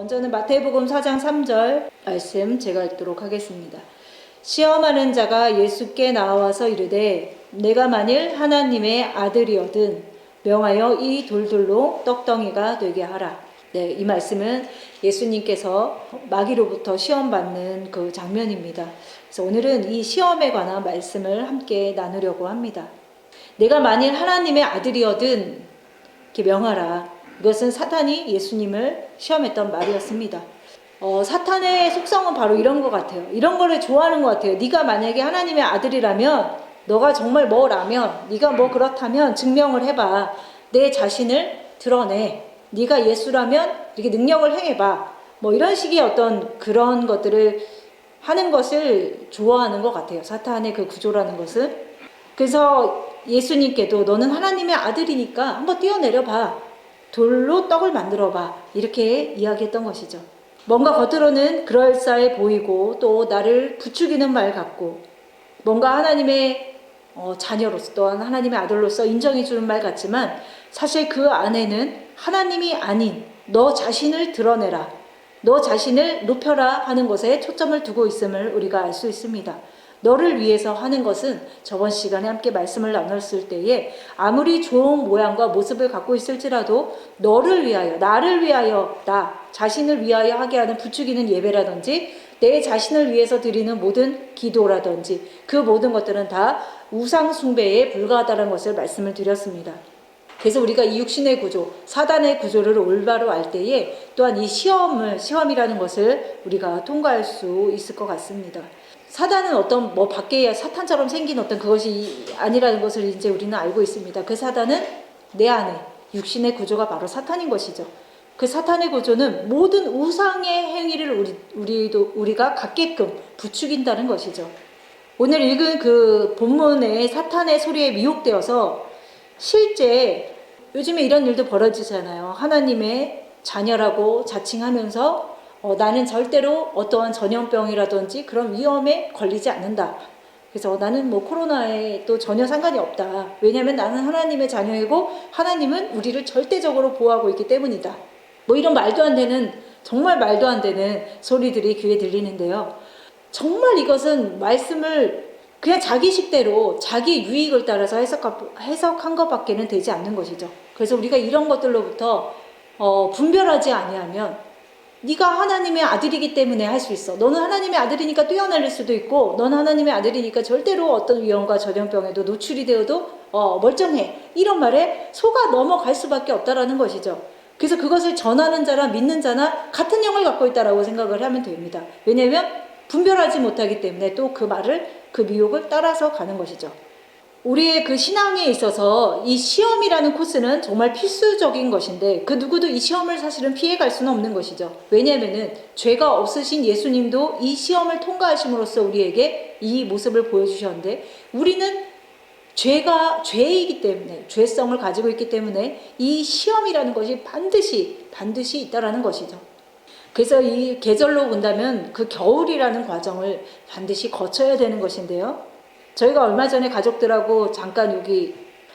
먼저는 마태복음 4장 3절 말씀 제가 읽도록 하겠습니다. 시험하는 자가 예수께 나와서 이르되 내가 만일 하나님의 아들이거든 명하여 이 돌들로 떡덩이가 되게 하라. 네, 이 말씀은 예수님께서 마귀로부터 시험받는 그 장면입니다. 그래서 오늘은 이 시험에 관한 말씀을 함께 나누려고 합니다. 내가 만일 하나님의 아들이거든 이렇게 명하라. 이것은 사탄이 예수님을 시험했던 말이었습니다. 사탄의 속성은 바로 이런 것 같아요. 이런 거를 좋아하는 것 같아요. 네가 만약에 하나님의 아들이라면, 너가 정말 뭐라면, 네가 뭐 그렇다면 증명을 해봐. 내 자신을 드러내. 네가 예수라면 이렇게 능력을 행해봐. 뭐 이런 식의 어떤 그런 것들을 하는 것을 좋아하는 것 같아요. 사탄의 그 구조라는 것은. 그래서 예수님께도 너는 하나님의 아들이니까 한번 뛰어내려봐. 돌로 떡을 만들어봐. 이렇게 이야기했던 것이죠. 뭔가 겉으로는 그럴싸해 보이고 또 나를 부추기는 말 같고 뭔가 하나님의 자녀로서 또한 하나님의 아들로서 인정해 주는 말 같지만 사실 그 안에는 하나님이 아닌 너 자신을 드러내라. 너 자신을 높여라 하는 것에 초점을 두고 있음을 우리가 알 수 있습니다. 너를 위해서 하는 것은 저번 시간에 함께 말씀을 나눴을 때에 아무리 좋은 모양과 모습을 갖고 있을지라도 너를 위하여, 나를 위하여, 나 자신을 위하여 하게 하는 부추기는 예배라든지 내 자신을 위해서 드리는 모든 기도라든지 그 모든 것들은 다 우상 숭배에 불과하다는 것을 말씀을 드렸습니다. 그래서 우리가 이 육신의 구조, 사단의 구조를 올바로 알 때에 또한 이 시험이라는 것을 우리가 통과할 수 있을 것 같습니다. 사단은 어떤 밖에 사탄처럼 생긴 어떤 그것이 아니라는 것을 이제 우리는 알고 있습니다. 그 사단은 내 안에 육신의 구조가 바로 사탄인 것이죠. 그 사탄의 구조는 모든 우상의 행위를 우리가 갖게끔 부추긴다는 것이죠. 오늘 읽은 그 본문의 사탄의 소리에 미혹되어서 실제 요즘에 이런 일도 벌어지잖아요. 하나님의 자녀라고 자칭하면서 나는 절대로 어떠한 전염병이라든지 그런 위험에 걸리지 않는다. 그래서 나는 코로나에 또 전혀 상관이 없다. 왜냐하면 나는 하나님의 자녀이고 하나님은 우리를 절대적으로 보호하고 있기 때문이다. 이런 말도 안 되는, 정말 말도 안 되는 소리들이 귀에 들리는데요. 정말 이것은 말씀을 그냥 자기 식대로 자기 유익을 따라서 해석한 것밖에는 되지 않는 것이죠. 그래서 우리가 이런 것들로부터 분별하지 아니하면 네가 하나님의 아들이기 때문에 할 수 있어. 너는 하나님의 아들이니까 뛰어날 수도 있고 너는 하나님의 아들이니까 절대로 어떤 위험과 전염병에도 노출이 되어도 멀쩡해. 이런 말에 속아 넘어갈 수밖에 없다라는 것이죠. 그래서 그것을 전하는 자나 믿는 자나 같은 영을 갖고 있다라고 생각을 하면 됩니다. 왜냐하면 분별하지 못하기 때문에 또 그 미혹을 따라서 가는 것이죠. 우리의 그 신앙에 있어서 이 시험이라는 코스는 정말 필수적인 것인데 그 누구도 이 시험을 사실은 피해갈 수는 없는 것이죠. 왜냐하면은 죄가 없으신 예수님도 이 시험을 통과하심으로써 우리에게 이 모습을 보여주셨는데 우리는 죄이기 때문에 죄성을 가지고 있기 때문에 이 시험이라는 것이 반드시 있다라는 것이죠. 그래서 이 계절로 본다면 그 겨울이라는 과정을 반드시 거쳐야 되는 것인데요. 저희가 얼마 전에 가족들하고 잠깐 여기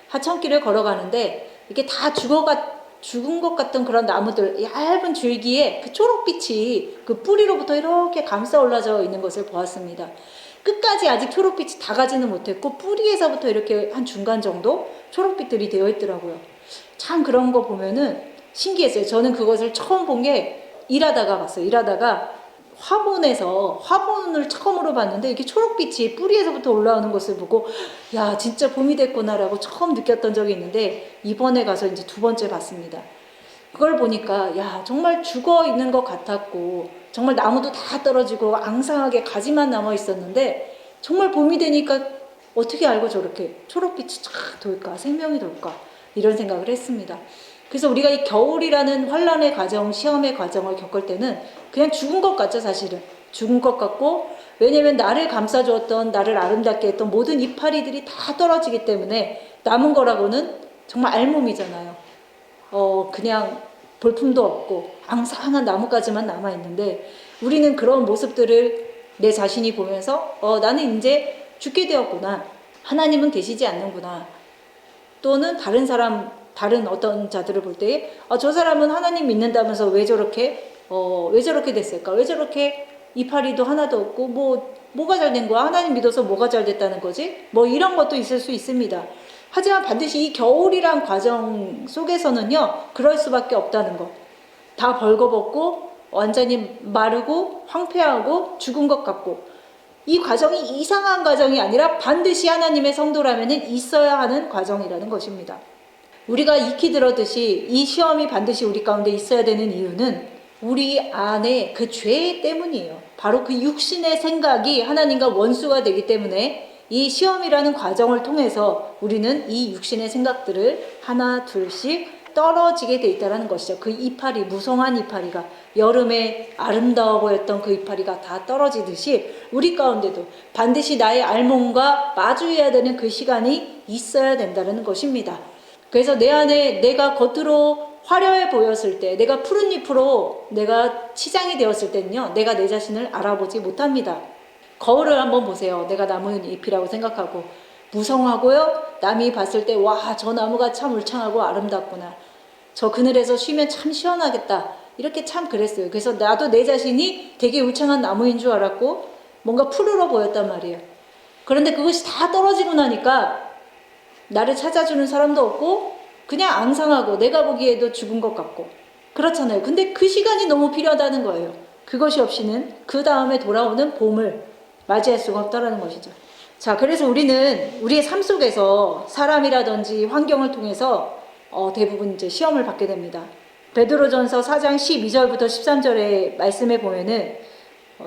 하천길을 걸어가는데 이게 다 죽은 것 같던 그런 나무들, 얇은 줄기에 그 초록빛이 그 뿌리로부터 이렇게 감싸 올라져 있는 것을 보았습니다. 끝까지 아직 초록빛이 다 가지는 못했고 뿌리에서부터 이렇게 한 중간 정도 초록빛들이 되어 있더라고요. 참 그런 거 보면은 신기했어요. 저는 그것을 처음 본 게 일하다가 봤어요. 일하다가 화분을 처음으로 봤는데 이게 초록빛이 뿌리에서부터 올라오는 것을 보고 야 진짜 봄이 됐구나라고 처음 느꼈던 적이 있는데 이번에 가서 이제 두 번째 봤습니다. 그걸 보니까 야 정말 죽어 있는 것 같았고 정말 나무도 다 떨어지고 앙상하게 가지만 남아 있었는데 정말 봄이 되니까 어떻게 알고 저렇게 초록빛이 쫙 돌까 생명이 돌까 이런 생각을 했습니다. 그래서 우리가 이 겨울이라는 환란의 과정, 시험의 과정을 겪을 때는 그냥 죽은 것 같죠, 사실은. 죽은 것 같고, 왜냐면 나를 감싸주었던, 나를 아름답게 했던 모든 이파리들이 다 떨어지기 때문에 남은 거라고는 정말 알몸이잖아요. 그냥 볼품도 없고, 앙상한 나뭇가지만 남아있는데, 우리는 그런 모습들을 내 자신이 보면서, 나는 이제 죽게 되었구나. 하나님은 계시지 않는구나. 또는 다른 어떤 자들을 볼 때에 저 사람은 하나님 믿는다면서 왜 저렇게 왜 저렇게 됐을까? 왜 저렇게 이파리도 하나도 없고 뭐가 잘 된 거야? 하나님 믿어서 뭐가 잘 됐다는 거지? 뭐 이런 것도 있을 수 있습니다. 하지만 반드시 이 겨울이란 과정 속에서는요, 그럴 수밖에 없다는 거. 다 벌거벗고 완전히 마르고 황폐하고 죽은 것 같고, 이 과정이 이상한 과정이 아니라 반드시 하나님의 성도라면 있어야 하는 과정이라는 것입니다. 우리가 익히 들었듯이 이 시험이 반드시 우리 가운데 있어야 되는 이유는 우리 안에 그 죄 때문이에요. 바로 그 육신의 생각이 하나님과 원수가 되기 때문에 이 시험이라는 과정을 통해서 우리는 이 육신의 생각들을 하나 둘씩 떨어지게 돼 있다는 것이죠. 그 이파리, 무성한 이파리가, 여름에 아름다워 보였던 그 이파리가 다 떨어지듯이 우리 가운데도 반드시 나의 알몸과 마주해야 되는 그 시간이 있어야 된다는 것입니다. 그래서 내 안에 내가 겉으로 화려해 보였을 때, 내가 푸른 잎으로 내가 치장이 되었을 때는요, 내가 내 자신을 알아보지 못합니다. 거울을 한번 보세요. 내가 나무잎이라고 생각하고 무성하고요, 남이 봤을 때 와, 저 나무가 참 울창하고 아름답구나, 저 그늘에서 쉬면 참 시원하겠다, 이렇게 참 그랬어요. 그래서 나도 내 자신이 되게 울창한 나무인 줄 알았고 뭔가 푸르러 보였단 말이에요. 그런데 그것이 다 떨어지고 나니까 나를 찾아주는 사람도 없고 그냥 앙상하고 내가 보기에도 죽은 것 같고 그렇잖아요. 근데 그 시간이 너무 필요하다는 거예요. 그것이 없이는 그 다음에 돌아오는 봄을 맞이할 수가 없다는 것이죠. 자, 그래서 우리는 우리의 삶 속에서 사람이라든지 환경을 통해서 대부분 이제 시험을 받게 됩니다. 베드로전서 4장 12절부터 13절의 말씀에 보면은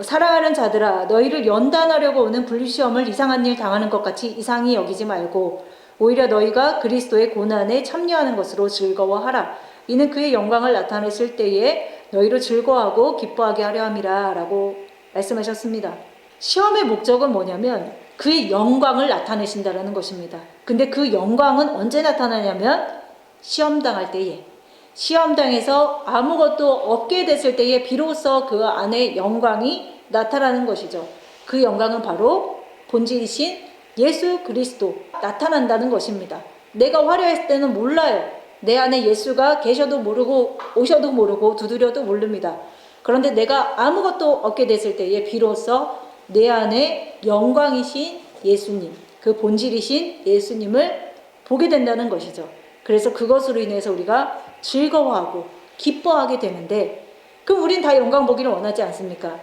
사랑하는 자들아, 너희를 연단하려고 오는 분리시험을 이상한 일 당하는 것 같이 이상히 여기지 말고 오히려 너희가 그리스도의 고난에 참여하는 것으로 즐거워하라. 이는 그의 영광을 나타냈을 때에 너희로 즐거워하고 기뻐하게 하려 함이라 라고 말씀하셨습니다. 시험의 목적은 뭐냐면 그의 영광을 나타내신다는 것입니다. 근데 그 영광은 언제 나타나냐면 시험당할 때에, 시험당해서 아무것도 없게 됐을 때에 비로소 그 안에 영광이 나타나는 것이죠. 그 영광은 바로 본질이신 예수 그리스도 나타난다는 것입니다. 내가 화려했을 때는 몰라요. 내 안에 예수가 계셔도 모르고 오셔도 모르고 두드려도 모릅니다. 그런데 내가 아무것도 얻게 됐을 때에 비로소 내 안에 영광이신 예수님, 그 본질이신 예수님을 보게 된다는 것이죠. 그래서 그것으로 인해서 우리가 즐거워하고 기뻐하게 되는데, 그럼 우린 다 영광 보기를 원하지 않습니까?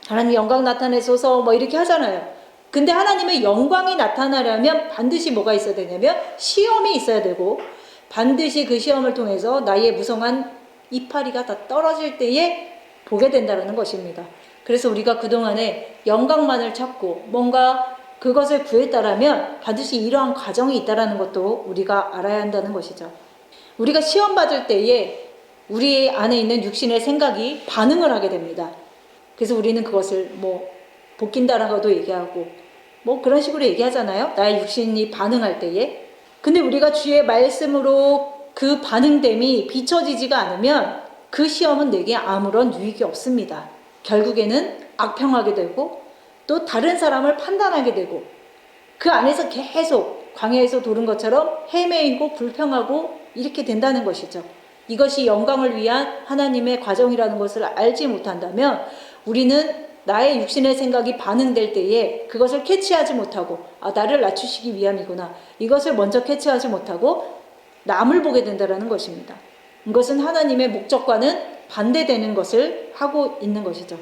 하나님 영광 나타내소서 뭐 이렇게 하잖아요. 근데 하나님의 영광이 나타나려면 반드시 뭐가 있어야 되냐면 시험이 있어야 되고, 반드시 그 시험을 통해서 나의 무성한 이파리가 다 떨어질 때에 보게 된다는 것입니다. 그래서 우리가 그동안에 영광만을 찾고 뭔가 그것을 구했다라면 반드시 이러한 과정이 있다는 것도 우리가 알아야 한다는 것이죠. 우리가 시험 받을 때에 우리 안에 있는 육신의 생각이 반응을 하게 됩니다. 그래서 우리는 그것을 뭐 복긴다라고도 얘기하고 뭐 그런 식으로 얘기하잖아요. 나의 육신이 반응할 때에. 근데 우리가 주의 말씀으로 그 반응됨이 비춰지지가 않으면 그 시험은 내게 아무런 유익이 없습니다. 결국에는 악평하게 되고 또 다른 사람을 판단하게 되고 그 안에서 계속 광야에서 도른 것처럼 헤매이고 불평하고 이렇게 된다는 것이죠. 이것이 영광을 위한 하나님의 과정이라는 것을 알지 못한다면 우리는 나의 육신의 생각이 반응될 때에 그것을 캐치하지 못하고 나를 낮추시기 위함이구나, 이것을 먼저 캐치하지 못하고 남을 보게 된다는 것입니다. 이것은 하나님의 목적과는 반대되는 것을 하고 있는 것이죠.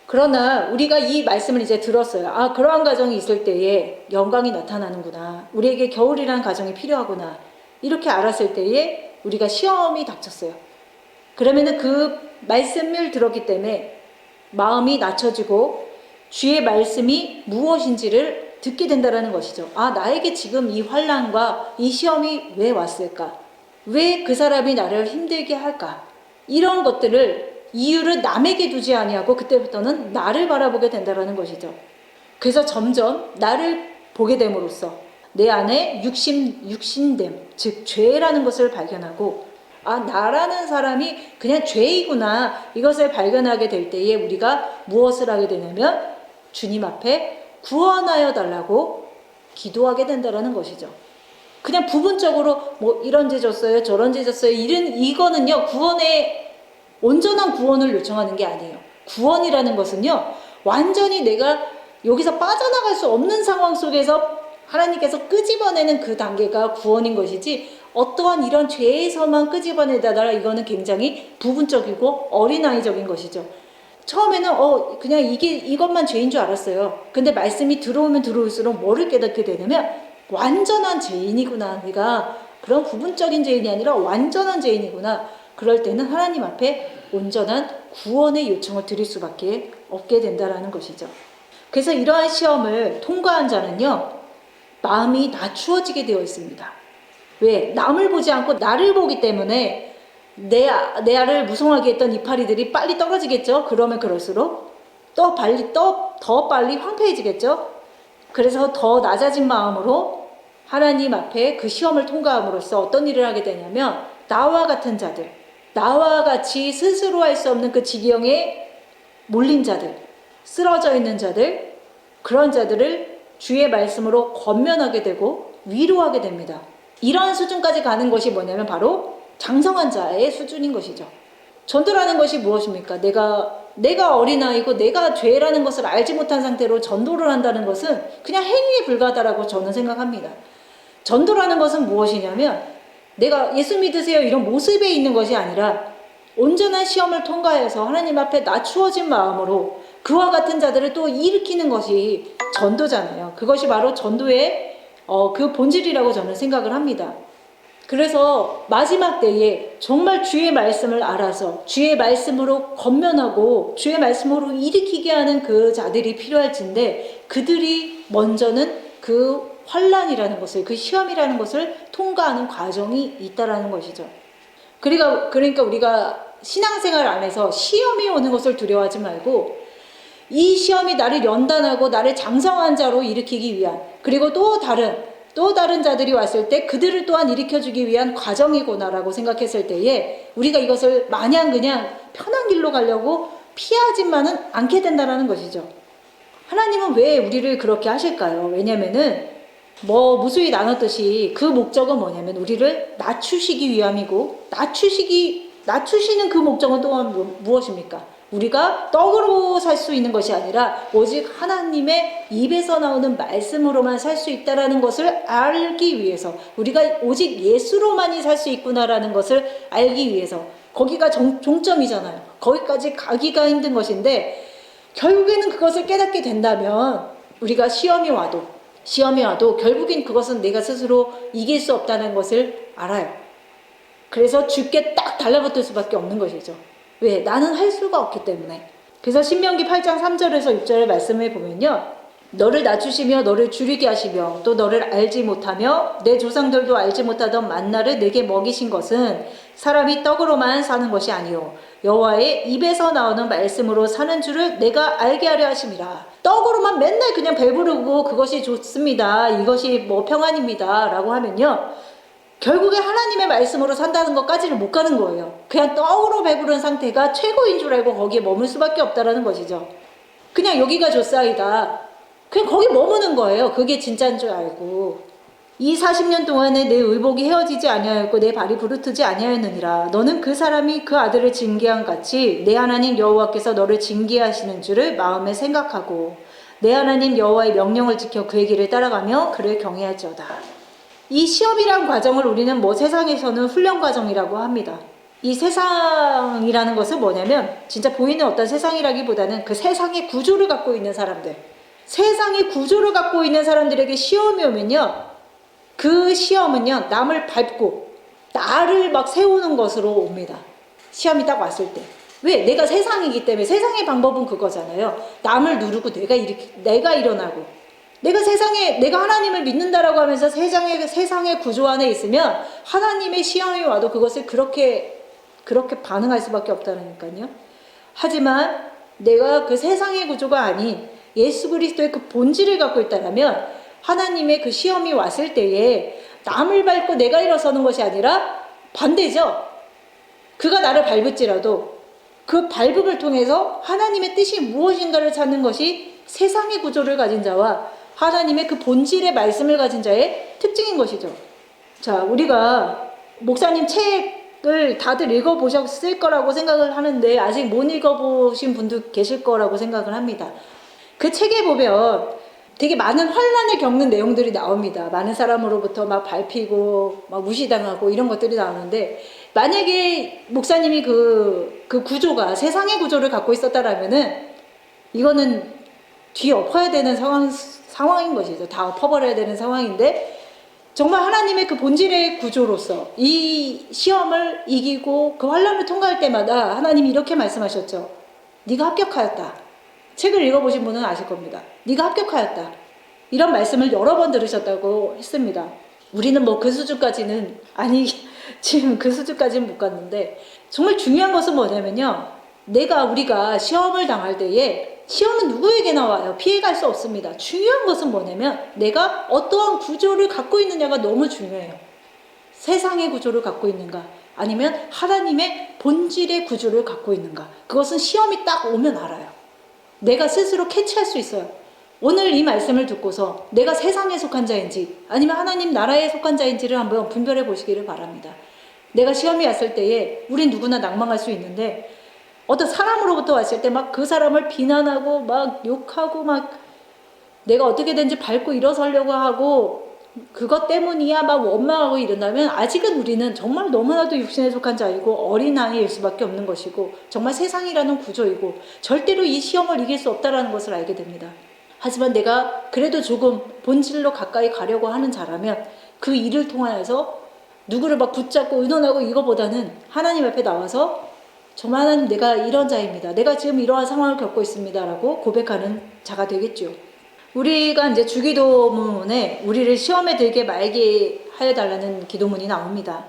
그러나 우리가 이 말씀을 이제 들었어요. 그러한 과정이 있을 때에 영광이 나타나는구나, 우리에게 겨울이라는 과정이 필요하구나, 이렇게 알았을 때에 우리가 시험이 닥쳤어요. 그러면은 그 말씀을 들었기 때문에 마음이 낮춰지고 주의 말씀이 무엇인지를 듣게 된다는 것이죠. 나에게 지금 이 환난과 이 시험이 왜 왔을까? 왜 그 사람이 나를 힘들게 할까? 이런 것들을 이유를 남에게 두지 아니하고 그때부터는 나를 바라보게 된다는 것이죠. 그래서 점점 나를 보게 됨으로써 내 안에 육신됨, 즉 죄라는 것을 발견하고 나라는 사람이 그냥 죄이구나, 이것을 발견하게 될 때에 우리가 무엇을 하게 되냐면 주님 앞에 구원하여 달라고 기도하게 된다는 것이죠. 그냥 부분적으로 뭐 이런 죄 졌어요 저런 죄 졌어요 이거는요 구원의 온전한 구원을 요청하는 게 아니에요. 구원이라는 것은요, 완전히 내가 여기서 빠져나갈 수 없는 상황 속에서 하나님께서 끄집어내는 그 단계가 구원인 것이지, 어떠한 이런 죄에서만 끄집어내다가 이거는 굉장히 부분적이고 어린아이적인 것이죠. 처음에는 그냥 이것만 죄인 줄 알았어요. 근데 말씀이 들어오면 들어올수록 뭐를 깨닫게 되냐면, 완전한 죄인이구나. 내가 그런 부분적인 죄인이 아니라 완전한 죄인이구나. 그럴 때는 하나님 앞에 온전한 구원의 요청을 드릴 수밖에 없게 된다는 것이죠. 그래서 이러한 시험을 통과한 자는요, 마음이 낮추어지게 되어 있습니다. 왜? 남을 보지 않고 나를 보기 때문에 내 알을 무성하게 했던 이파리들이 빨리 떨어지겠죠. 그러면 그럴수록 더 빨리 황폐해지겠죠. 그래서 더 낮아진 마음으로 하나님 앞에 그 시험을 통과함으로써 어떤 일을 하게 되냐면, 나와 같은 자들, 나와 같이 스스로 할 수 없는 그 지경에 몰린 자들, 쓰러져 있는 자들, 그런 자들을 주의 말씀으로 권면하게 되고 위로하게 됩니다. 이러한 수준까지 가는 것이 뭐냐면 바로 장성한 자의 수준인 것이죠. 전도라는 것이 무엇입니까? 내가 어린아이고 내가 죄라는 것을 알지 못한 상태로 전도를 한다는 것은 그냥 행위에 불과하다라고 저는 생각합니다. 전도라는 것은 무엇이냐면, 내가 예수 믿으세요 이런 모습에 있는 것이 아니라 온전한 시험을 통과해서 하나님 앞에 낮추어진 마음으로 그와 같은 자들을 또 일으키는 것이 전도잖아요. 그것이 바로 전도의 그 본질이라고 저는 생각을 합니다. 그래서 마지막 때에 정말 주의 말씀을 알아서 주의 말씀으로 권면하고 주의 말씀으로 일으키게 하는 그 자들이 필요할진데, 그들이 먼저는 그 환난이라는 것을, 그 시험이라는 것을 통과하는 과정이 있다라는 것이죠. 그러니까 우리가 신앙생활 안에서 시험이 오는 것을 두려워하지 말고, 이 시험이 나를 연단하고 나를 장성한 자로 일으키기 위한, 그리고 또 다른 자들이 왔을 때 그들을 또한 일으켜주기 위한 과정이구나라고 생각했을 때에, 우리가 이것을 마냥 그냥 편한 길로 가려고 피하지만은 않게 된다는 것이죠. 하나님은 왜 우리를 그렇게 하실까요? 왜냐면은 무수히 나눴듯이 그 목적은 뭐냐면 우리를 낮추시기 위함이고, 낮추시는 그 목적은 또한 무엇입니까? 우리가 떡으로 살 수 있는 것이 아니라 오직 하나님의 입에서 나오는 말씀으로만 살 수 있다라는 것을 알기 위해서, 우리가 오직 예수로만이 살 수 있구나라는 것을 알기 위해서, 거기가 종점이잖아요. 거기까지 가기가 힘든 것인데, 결국에는 그것을 깨닫게 된다면 우리가 시험이 와도 결국엔 그것은 내가 스스로 이길 수 없다는 것을 알아요. 그래서 주께 딱 달라붙을 수밖에 없는 것이죠. 왜? 나는 할 수가 없기 때문에. 그래서 신명기 8장 3절에서 6절의 말씀을 보면요, 너를 낮추시며 너를 줄이게 하시며 또 너를 알지 못하며 내 조상들도 알지 못하던 만나를 내게 먹이신 것은 사람이 떡으로만 사는 것이 아니요 여호와의 입에서 나오는 말씀으로 사는 줄을 내가 알게 하려 하심이라. 떡으로만 맨날 그냥 배부르고 그것이 좋습니다, 이것이 평안입니다 라고 하면요, 결국에 하나님의 말씀으로 산다는 것까지는 못 가는 거예요. 그냥 떡으로 배부른 상태가 최고인 줄 알고 거기에 머물 수밖에 없다라는 것이죠. 그냥 여기가 좋사이다, 그냥 거기 머무는 거예요. 그게 진짜인 줄 알고. 이 40년 동안에 내 의복이 헤어지지 아니하였고 내 발이 부르트지 아니하였느니라. 너는 그 사람이 그 아들을 징계한 같이 내 하나님 여호와께서 너를 징계하시는 줄을 마음에 생각하고 내 하나님 여호와의 명령을 지켜 그의 길을 따라가며 그를 경외할지어다. 이 시험이란 과정을 우리는 세상에서는 훈련 과정이라고 합니다. 이 세상이라는 것은 뭐냐면 진짜 보이는 어떤 세상이라기보다는 그 세상의 구조를 갖고 있는 사람들, 세상의 구조를 갖고 있는 사람들에게 시험이 오면요, 그 시험은요 남을 밟고 나를 막 세우는 것으로 옵니다. 시험이 딱 왔을 때. 왜? 내가 세상이기 때문에. 세상의 방법은 그거잖아요. 남을 누르고 내가 일어나고, 내가 하나님을 믿는다라고 하면서 세상의 구조 안에 있으면 하나님의 시험이 와도 그것을 그렇게 반응할 수밖에 없다니까요. 하지만 내가 그 세상의 구조가 아닌 예수 그리스도의 그 본질을 갖고 있다면 하나님의 그 시험이 왔을 때에 남을 밟고 내가 일어서는 것이 아니라 반대죠. 그가 나를 밟을지라도 그 밟음을 통해서 하나님의 뜻이 무엇인가를 찾는 것이 세상의 구조를 가진 자와 하나님의 그 본질의 말씀을 가진 자의 특징인 것이죠. 자, 우리가 목사님 책 책을 다들 읽어보셨을 거라고 생각을 하는데 아직 못 읽어보신 분도 계실 거라고 생각을 합니다. 그 책에 보면 되게 많은 환난을 겪는 내용들이 나옵니다. 많은 사람으로부터 막 밟히고 막 무시당하고 이런 것들이 나오는데, 만약에 목사님이 그 구조가 세상의 구조를 갖고 있었다라면은 이거는 뒤엎어야 되는 상황인 것이죠. 다 엎어버려야 되는 상황인데, 정말 하나님의 그 본질의 구조로서 이 시험을 이기고 그 환난을 통과할 때마다 하나님이 이렇게 말씀하셨죠. 네가 합격하였다. 책을 읽어보신 분은 아실 겁니다. 네가 합격하였다. 이런 말씀을 여러 번 들으셨다고 했습니다. 우리는 뭐 그 수준까지는 지금 그 수준까지는 못 갔는데, 정말 중요한 것은 뭐냐면요, 우리가 시험을 당할 때에, 시험은 누구에게나 와요. 피해갈 수 없습니다. 중요한 것은 뭐냐면 내가 어떠한 구조를 갖고 있느냐가 너무 중요해요. 세상의 구조를 갖고 있는가, 아니면 하나님의 본질의 구조를 갖고 있는가. 그것은 시험이 딱 오면 알아요. 내가 스스로 캐치할 수 있어요. 오늘 이 말씀을 듣고서 내가 세상에 속한 자인지 아니면 하나님 나라에 속한 자인지를 한번 분별해 보시기를 바랍니다. 내가 시험이 왔을 때에 우린 누구나 낭망할 수 있는데, 어떤 사람으로부터 왔을 때 막 그 사람을 비난하고 막 욕하고 막 내가 어떻게든지 밟고 일어서려고 하고 그것 때문이야 막 원망하고 이런다면, 아직은 우리는 정말 너무나도 육신에 속한 자이고 어린아이일 수밖에 없는 것이고, 정말 세상이라는 구조이고 절대로 이 시험을 이길 수 없다는 것을 알게 됩니다. 하지만 내가 그래도 조금 본질로 가까이 가려고 하는 자라면 그 일을 통하여서 누구를 막 붙잡고 의논하고 이거보다는 하나님 앞에 나와서 정말 하나님, 내가 이런 자입니다. 내가 지금 이러한 상황을 겪고 있습니다. 라고 고백하는 자가 되겠죠. 우리가 이제 주기도문에 우리를 시험에 들게 말게 하여 달라는 기도문이 나옵니다.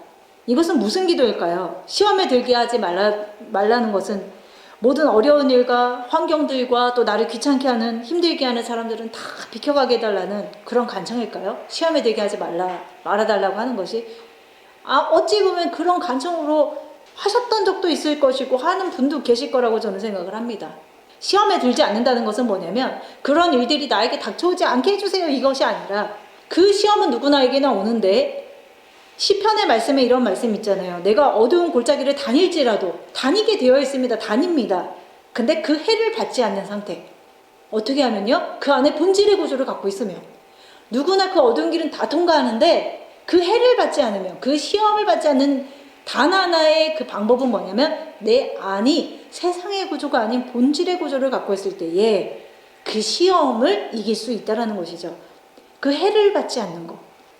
이것은 무슨 기도일까요? 시험에 들게 하지 말라는 것은 모든 어려운 일과 환경들과 또 나를 귀찮게 하는, 힘들게 하는 사람들은 다 비켜가게 해달라는 그런 간청일까요? 시험에 들게 하지 말아달라고 하는 것이, 어찌 보면 그런 간청으로 하셨던 적도 있을 것이고 하는 분도 계실 거라고 저는 생각을 합니다. 시험에 들지 않는다는 것은 뭐냐면 그런 일들이 나에게 닥쳐오지 않게 해주세요, 이것이 아니라, 그 시험은 누구나에게나 오는데, 시편의 말씀에 이런 말씀 있잖아요. 내가 어두운 골짜기를 다닐지라도, 다니게 되어 있습니다. 다닙니다. 근데 그 해를 받지 않는 상태. 어떻게 하면요? 그 안에 본질의 구조를 갖고 있으면 누구나 그 어두운 길은 다 통과하는데, 그 해를 받지 않으면, 그 시험을 받지 않는 단 하나의 그 방법은 뭐냐면 내 안이 세상의 구조가 아닌 본질의 구조를 갖고 있을 때에 그 시험을 이길 수 있다는 것이죠. 그 해를 받지 않는 것.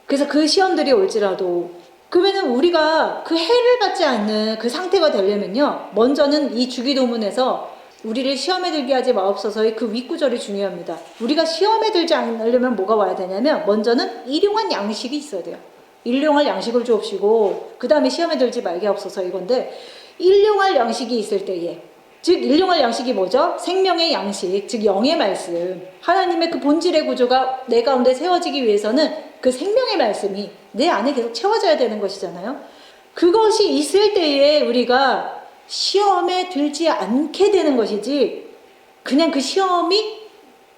그래서 그 시험들이 올지라도, 그러면은 우리가 그 해를 받지 않는 그 상태가 되려면요, 먼저는 이 주기도문에서 우리를 시험에 들게 하지 마옵소서의 그 윗구절이 중요합니다. 우리가 시험에 들지 않으려면 뭐가 와야 되냐면, 먼저는 일용한 양식이 있어야 돼요. 일용할 양식을 주옵시고 그 다음에 시험에 들지 말게 하옵소서, 이건데, 일용할 양식이 있을 때에, 즉 일용할 양식이 뭐죠? 생명의 양식, 즉 영의 말씀, 하나님의 그 본질의 구조가 내 가운데 세워지기 위해서는 그 생명의 말씀이 내 안에 계속 채워져야 되는 것이잖아요. 그것이 있을 때에 우리가 시험에 들지 않게 되는 것이지, 그냥 그 시험이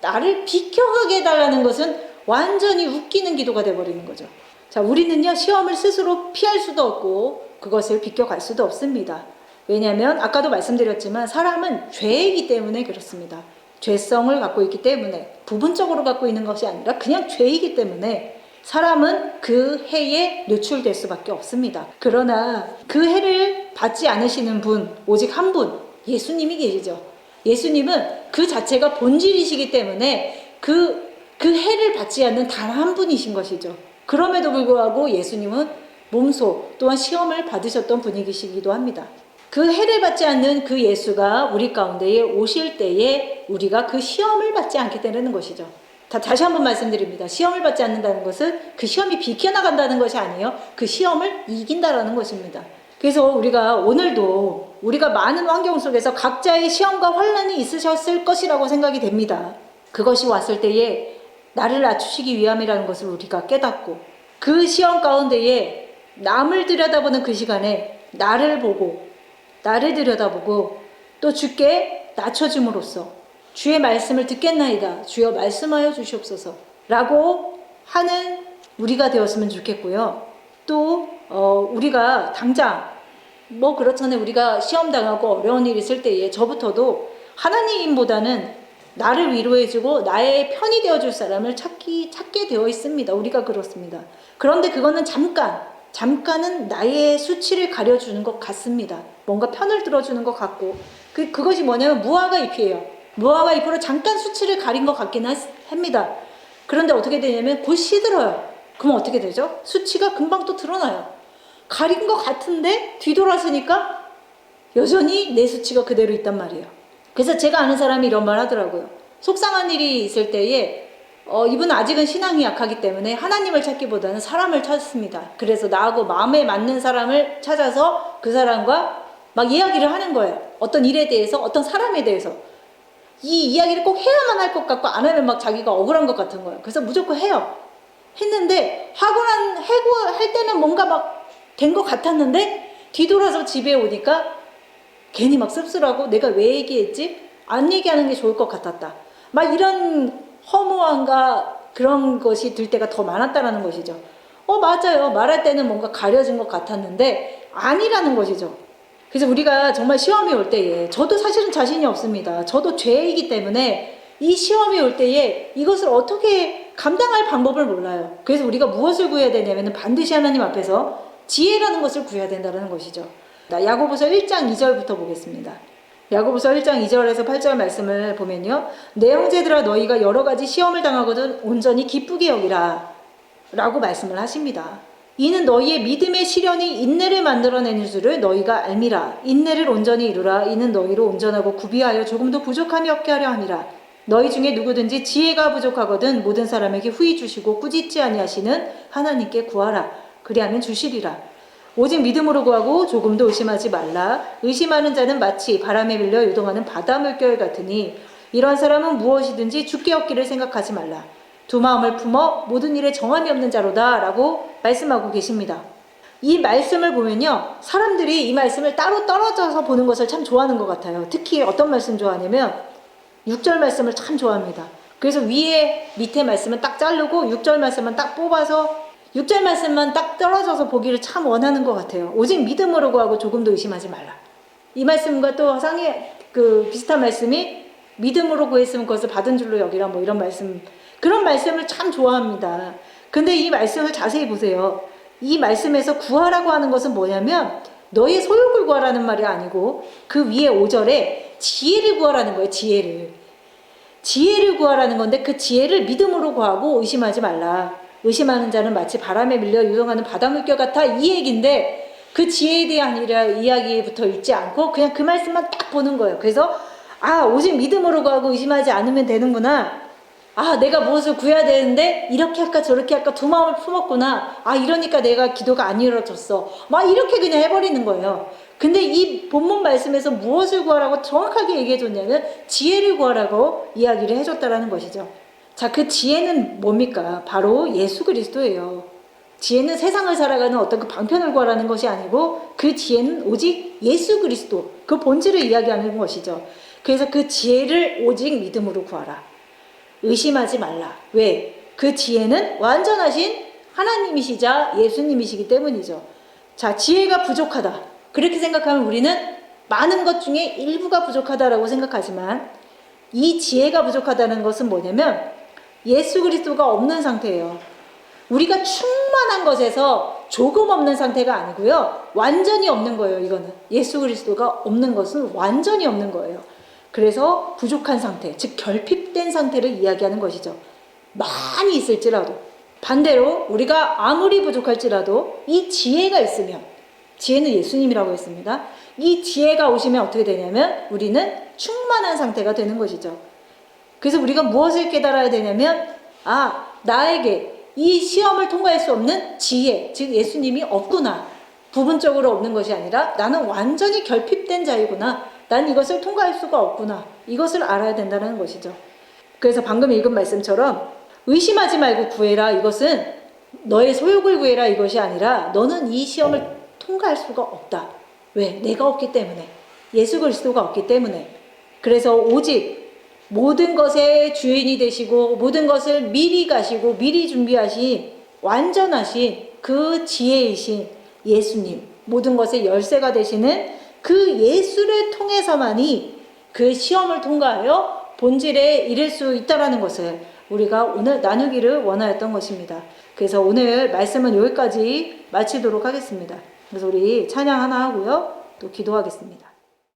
나를 비켜가게 해달라는 것은 완전히 웃기는 기도가 돼버리는 거죠. 자, 우리는요, 시험을 스스로 피할 수도 없고 그것을 비껴갈 수도 없습니다. 왜냐하면 아까도 말씀드렸지만 사람은 죄이기 때문에 그렇습니다. 죄성을 갖고 있기 때문에, 부분적으로 갖고 있는 것이 아니라 그냥 죄이기 때문에 사람은 그 해에 노출될 수밖에 없습니다. 그러나 그 해를 받지 않으시는 분, 오직 한 분, 예수님이 계시죠. 예수님은 그 자체가 본질이시기 때문에 그 해를 받지 않는 단 한 분이신 것이죠. 그럼에도 불구하고 예수님은 몸소 또한 시험을 받으셨던 분이시기도 합니다. 그 해를 받지 않는 그 예수가 우리 가운데에 오실 때에 우리가 그 시험을 받지 않게 되는 것이죠. 다시 한번 말씀드립니다. 시험을 받지 않는다는 것은 그 시험이 비켜나간다는 것이 아니에요. 그 시험을 이긴다라는 것입니다. 그래서 우리가 오늘도 우리가 많은 환경 속에서 각자의 시험과 환난이 있으셨을 것이라고 생각이 됩니다. 그것이 왔을 때에 나를 낮추시기 위함이라는 것을 우리가 깨닫고, 그 시험 가운데에 남을 들여다보는 그 시간에 나를 들여다보고 또 주께 낮춰줌으로써 주의 말씀을 듣겠나이다, 주여 말씀하여 주시옵소서 라고 하는 우리가 되었으면 좋겠고요. 또 우리가 당장 뭐 그렇잖아요. 우리가 시험 당하고 어려운 일 있을 때에 저부터도 하나님보다는 나를 위로해주고 나의 편이 되어줄 사람을 찾게 되어 있습니다. 우리가 그렇습니다. 그런데 그거는 잠깐은 나의 수치를 가려주는 것 같습니다. 뭔가 편을 들어주는 것 같고, 그것이 뭐냐면 무화과 잎이에요. 무화과 잎으로 잠깐 수치를 가린 것 같긴 합니다. 그런데 어떻게 되냐면 곧 시들어요. 그럼 어떻게 되죠? 수치가 금방 또 드러나요. 가린 것 같은데 뒤돌아서니까 여전히 내 수치가 그대로 있단 말이에요. 그래서 제가 아는 사람이 이런 말 하더라고요. 속상한 일이 있을 때에 이분은 아직은 신앙이 약하기 때문에 하나님을 찾기보다는 사람을 찾습니다. 그래서 나하고 마음에 맞는 사람을 찾아서 그 사람과 막 이야기를 하는 거예요. 어떤 일에 대해서, 어떤 사람에 대해서. 이 이야기를 꼭 해야만 할 것 같고 안 하면 막 자기가 억울한 것 같은 거예요. 그래서 무조건 해요. 했는데 하고 할 때는 뭔가 막 된 것 같았는데 뒤돌아서 집에 오니까 괜히 막 씁쓸하고 내가 왜 얘기했지? 안 얘기하는 게 좋을 것 같았다. 막 이런 허무함과 그런 것이 들 때가 더 많았다라는 것이죠. 맞아요. 말할 때는 뭔가 가려진 것 같았는데 아니라는 것이죠. 그래서 우리가 정말 시험이 올 때에, 저도 사실은 자신이 없습니다. 저도 죄이기 때문에 이 시험이 올 때에 이것을 어떻게 감당할 방법을 몰라요. 그래서 우리가 무엇을 구해야 되냐면 반드시 하나님 앞에서 지혜라는 것을 구해야 된다는 것이죠. 야고보서 1장 2절부터 보겠습니다. 야고보서 1장 2절에서 8절 말씀을 보면요. 내 형제들아 너희가 여러 가지 시험을 당하거든 온전히 기쁘게 여기라 라고 말씀을 하십니다. 이는 너희의 믿음의 시련이 인내를 만들어내는 줄을 너희가 알미라. 인내를 온전히 이루라. 이는 너희로 온전하고 구비하여 조금도 부족함이 없게 하려 함이라. 너희 중에 누구든지 지혜가 부족하거든 모든 사람에게 후히 주시고 꾸짖지 아니하시는 하나님께 구하라. 그리하면 주시리라. 오직 믿음으로 구하고 조금도 의심하지 말라. 의심하는 자는 마치 바람에 밀려 요동하는 바다 물결 같으니 이런 사람은 무엇이든지 죽게 얻기를 생각하지 말라. 두 마음을 품어 모든 일에 정함이 없는 자로다 라고 말씀하고 계십니다. 이 말씀을 보면요, 사람들이 이 말씀을 따로 떨어져서 보는 것을 참 좋아하는 것 같아요. 특히 어떤 말씀 좋아하냐면 6절 말씀을 참 좋아합니다. 그래서 밑에 말씀은 딱 자르고 6절 말씀은 딱 뽑아서 6절 말씀만 딱 떨어져서 보기를 참 원하는 것 같아요. 오직 믿음으로 구하고 조금도 의심하지 말라. 이 말씀과 또 비슷한 말씀이 믿음으로 구했으면 그것을 받은 줄로 여기라, 뭐 이런 말씀, 그런 말씀을 참 좋아합니다. 근데 이 말씀을 자세히 보세요. 이 말씀에서 구하라고 하는 것은 뭐냐면 너의 소욕을 구하라는 말이 아니고 그 위에 5절에 지혜를 구하라는 거예요. 지혜를 구하라는 건데 그 지혜를 믿음으로 구하고 의심하지 말라. 의심하는 자는 마치 바람에 밀려 유동하는 바닷물결 같아, 이 얘기인데 그 지혜에 대한 이야기부터 읽지 않고 그냥 그 말씀만 딱 보는 거예요. 그래서 오직 믿음으로 구하고 의심하지 않으면 되는구나. 내가 무엇을 구해야 되는데 이렇게 할까 저렇게 할까 두 마음을 품었구나. 이러니까 내가 기도가 안 이루어졌어. 막 이렇게 그냥 해버리는 거예요. 근데 이 본문 말씀에서 무엇을 구하라고 정확하게 얘기해 줬냐면 지혜를 구하라고 이야기를 해줬다라는 것이죠. 자, 그 지혜는 뭡니까? 바로 예수 그리스도예요. 지혜는 세상을 살아가는 어떤 그 방편을 구하라는 것이 아니고 그 지혜는 오직 예수 그리스도, 그 본질을 이야기하는 것이죠. 그래서 그 지혜를 오직 믿음으로 구하라. 의심하지 말라. 왜? 그 지혜는 완전하신 하나님이시자 예수님이시기 때문이죠. 자, 지혜가 부족하다. 그렇게 생각하면 우리는 많은 것 중에 일부가 부족하다라고 생각하지만 이 지혜가 부족하다는 것은 뭐냐면 예수 그리스도가 없는 상태예요. 우리가 충만한 것에서 조금 없는 상태가 아니고요. 완전히 없는 거예요. 이거는 예수 그리스도가 없는 것은 완전히 없는 거예요. 그래서 부족한 상태, 즉 결핍된 상태를 이야기하는 것이죠. 많이 있을지라도. 반대로 우리가 아무리 부족할지라도 이 지혜가 있으면, 지혜는 예수님이라고 했습니다. 이 지혜가 오시면 어떻게 되냐면 우리는 충만한 상태가 되는 것이죠. 그래서 우리가 무엇을 깨달아야 되냐면 나에게 이 시험을 통과할 수 없는 지혜, 즉 예수님이 없구나. 부분적으로 없는 것이 아니라 나는 완전히 결핍된 자이구나. 난 이것을 통과할 수가 없구나. 이것을 알아야 된다는 것이죠. 그래서 방금 읽은 말씀처럼 의심하지 말고 구해라. 이것은 너의 소욕을 구해라 이것이 아니라 너는 이 시험을 통과할 수가 없다. 왜? 내가 없기 때문에. 예수 그리스도가 없기 때문에. 그래서 오직 모든 것의 주인이 되시고 모든 것을 미리 가시고 미리 준비하신 완전하신 그 지혜이신 예수님, 모든 것의 열쇠가 되시는 그 예수를 통해서만이 그 시험을 통과하여 본질에 이를 수 있다라는 것을 우리가 오늘 나누기를 원하였던 것입니다. 그래서 오늘 말씀은 여기까지 마치도록 하겠습니다. 그래서 우리 찬양 하나 하고요. 또 기도하겠습니다.